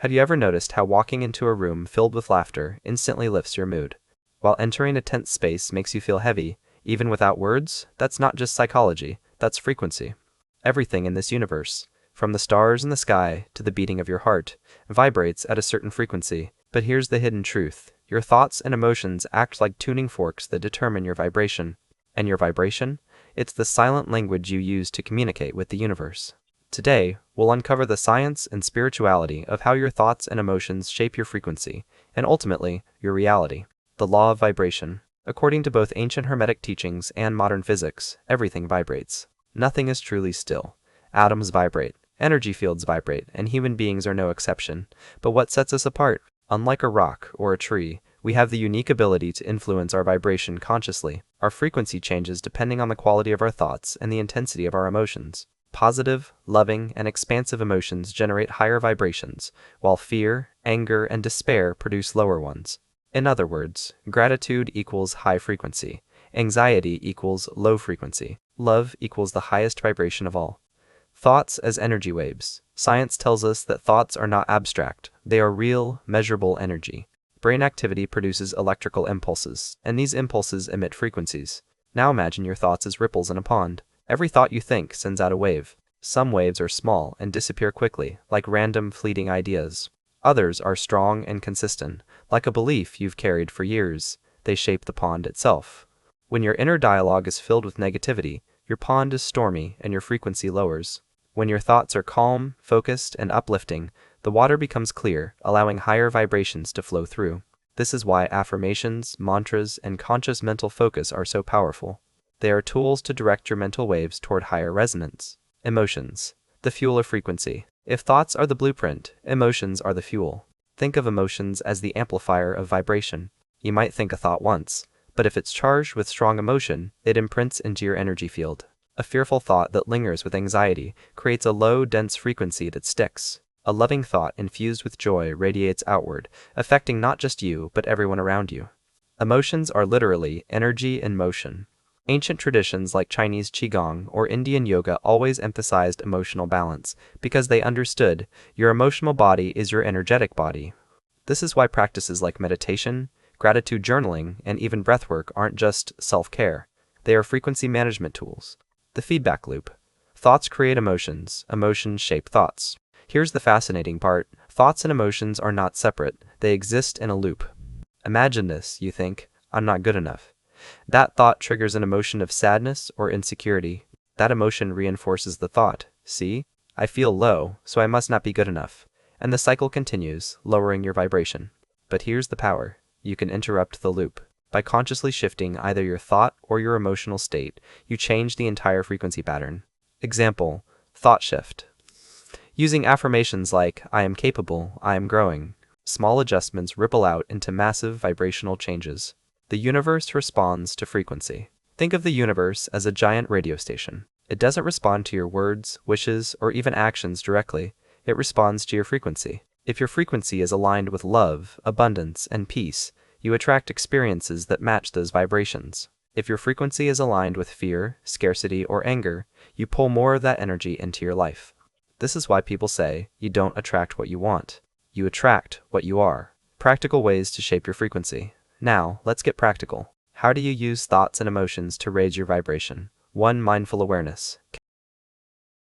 Have you ever noticed how walking into a room filled with laughter instantly lifts your mood, while entering a tense space makes you feel heavy, even without words? That's not just psychology, that's frequency. Everything in this universe, from the stars in the sky to the beating of your heart, vibrates at a certain frequency. But here's the hidden truth. Your thoughts and emotions act like tuning forks that determine your vibration. And your vibration? It's the silent language you use to communicate with the universe. Today, we'll uncover the science and spirituality of how your thoughts and emotions shape your frequency, and ultimately, your reality. The law of vibration. According to both ancient Hermetic teachings and modern physics, everything vibrates. Nothing is truly still. Atoms vibrate, energy fields vibrate, and human beings are no exception. But what sets us apart? Unlike a rock or a tree, we have the unique ability to influence our vibration consciously. Our frequency changes depending on the quality of our thoughts and the intensity of our emotions. Positive, loving, and expansive emotions generate higher vibrations, while fear, anger, and despair produce lower ones. In other words, gratitude equals high frequency, anxiety equals low frequency, love equals the highest vibration of all. Thoughts as energy waves. Science tells us that thoughts are not abstract, they are real, measurable energy. Brain activity produces electrical impulses, and these impulses emit frequencies. Now imagine your thoughts as ripples in a pond. Every thought you think sends out a wave. Some waves are small and disappear quickly, like random, fleeting ideas. Others are strong and consistent, like a belief you've carried for years. They shape the pond itself. When your inner dialogue is filled with negativity, your pond is stormy and your frequency lowers. When your thoughts are calm, focused, and uplifting, the water becomes clear, allowing higher vibrations to flow through. This is why affirmations, mantras, and conscious mental focus are so powerful. They are tools to direct your mental waves toward higher resonance. Emotions. The fuel of frequency. If thoughts are the blueprint, emotions are the fuel. Think of emotions as the amplifier of vibration. You might think a thought once, but if it's charged with strong emotion, it imprints into your energy field. A fearful thought that lingers with anxiety creates a low, dense frequency that sticks. A loving thought infused with joy radiates outward, affecting not just you, but everyone around you. Emotions are literally energy in motion. Ancient traditions like Chinese Qigong or Indian yoga always emphasized emotional balance because they understood your emotional body is your energetic body. This is why practices like meditation, gratitude journaling, and even breathwork aren't just self-care. They are frequency management tools. The feedback loop. Thoughts create emotions, emotions shape thoughts. Here's the fascinating part. Thoughts and emotions are not separate. They exist in a loop. Imagine this, you think, I'm not good enough. That thought triggers an emotion of sadness or insecurity. That emotion reinforces the thought. See? I feel low, so I must not be good enough. And the cycle continues, lowering your vibration. But here's the power. You can interrupt the loop. By consciously shifting either your thought or your emotional state, you change the entire frequency pattern. Example, thought shift. Using affirmations like, I am capable, I am growing. Small adjustments ripple out into massive vibrational changes. The universe responds to frequency. Think of the universe as a giant radio station. It doesn't respond to your words, wishes, or even actions directly. It responds to your frequency. If your frequency is aligned with love, abundance, and peace, you attract experiences that match those vibrations. If your frequency is aligned with fear, scarcity, or anger, you pull more of that energy into your life. This is why people say, you don't attract what you want. You attract what you are. Practical ways to shape your frequency. Now, let's get practical. How do you use thoughts and emotions to raise your vibration? 1. Mindful awareness.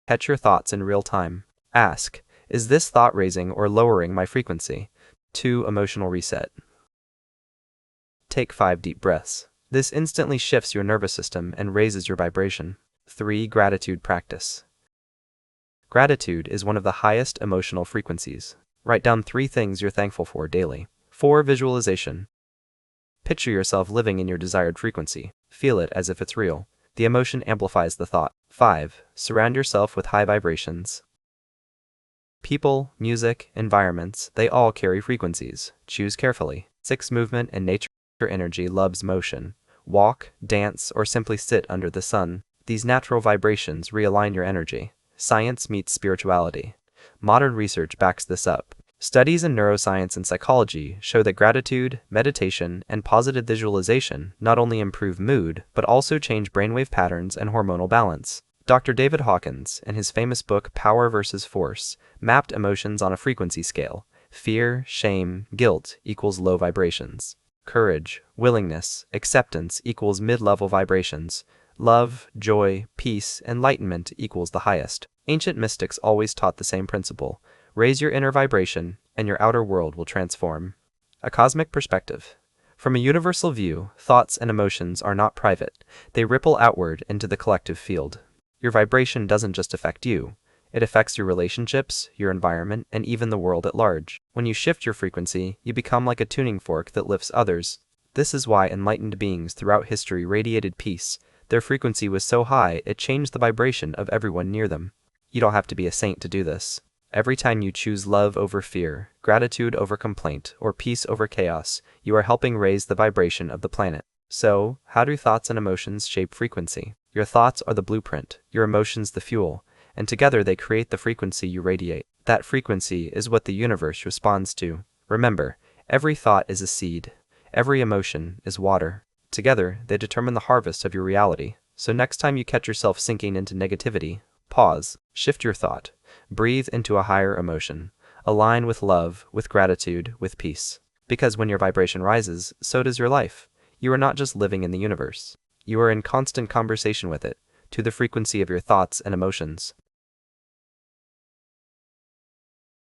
Catch your thoughts in real time. Ask, is this thought raising or lowering my frequency? 2. Emotional reset. Take 5 deep breaths. This instantly shifts your nervous system and raises your vibration. 3. Gratitude practice. Gratitude is one of the highest emotional frequencies. Write down 3 things you're thankful for daily. 4. Visualization. Picture yourself living in your desired frequency. Feel it as if it's real. The emotion amplifies the thought. 5. Surround yourself with high vibrations. People, music, environments, they all carry frequencies. Choose carefully. 6. Movement and nature energy loves motion. Walk, dance, or simply sit under the sun. These natural vibrations realign your energy. Science meets spirituality. Modern research backs this up. Studies in neuroscience and psychology show that gratitude, meditation, and positive visualization not only improve mood, but also change brainwave patterns and hormonal balance. Dr. David Hawkins, in his famous book Power versus Force, mapped emotions on a frequency scale, Fear, shame, guilt equals low vibrations. Courage, willingness, acceptance equals mid-level vibrations. Love, joy, peace, enlightenment equals the highest. Ancient mystics always taught the same principle. Raise your inner vibration, and your outer world will transform. A cosmic perspective. From a universal view, thoughts and emotions are not private. They ripple outward into the collective field. Your vibration doesn't just affect you. It affects your relationships, your environment, and even the world at large. When you shift your frequency, you become like a tuning fork that lifts others. This is why enlightened beings throughout history radiated peace. Their frequency was so high, it changed the vibration of everyone near them. You don't have to be a saint to do this. Every time you choose love over fear, gratitude over complaint, or peace over chaos, you are helping raise the vibration of the planet. So, how do thoughts and emotions shape frequency? Your thoughts are the blueprint, your emotions the fuel, and together they create the frequency you radiate. That frequency is what the universe responds to. Remember, every thought is a seed. Every emotion is water. Together, they determine the harvest of your reality. So next time you catch yourself sinking into negativity, pause, shift your thought, breathe into a higher emotion, align with love, with gratitude, with peace. Because when your vibration rises, so does your life. You are not just living in the universe. You are in constant conversation with it, to the frequency of your thoughts and emotions.